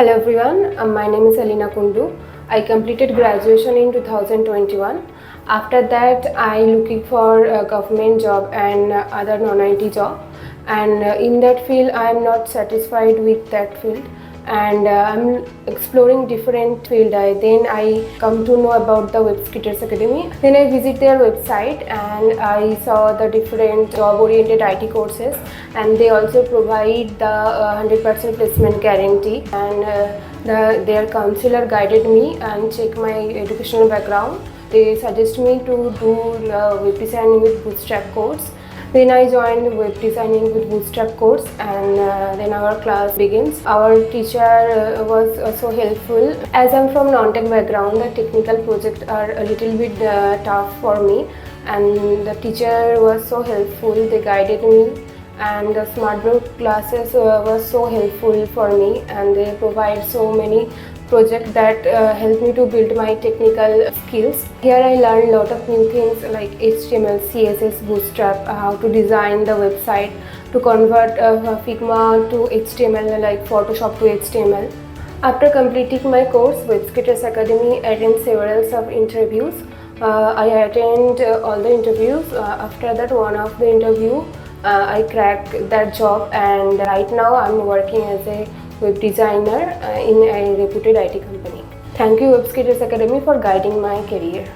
Hello everyone, my name is Ealina Kundu. I completed graduation in 2021. After that, I looking for a government job and other non-IT job. And in that field, I am not satisfied with that field. And I'm exploring different field. Then I come to know about the Webskitters Academy. Then I visit their website and I saw the different job-oriented IT courses, and they also provide the 100% placement guarantee. And their counselor guided me and checked my educational background. They suggest me to do web designing with Bootstrap course. Then I joined web designing with Bootstrap course, and then our class begins. Our teacher was so helpful. As I'm from non-tech background, the technical projects are a little bit tough for me, and the teacher was so helpful. They guided me, and the smart group classes was so helpful for me, and they provide so many project that helped me to build my technical skills. Here I learned a lot of new things like HTML, CSS, Bootstrap, how to design the website, to convert Figma to HTML, like Photoshop to HTML. After completing my course, Webskitters Academy attend several of interviews. I attend all the interviews. After that, one of the interview, I cracked that job, and right now I'm working as a web designer in a reputed IT company. Thank you Webskitters Academy for guiding my career.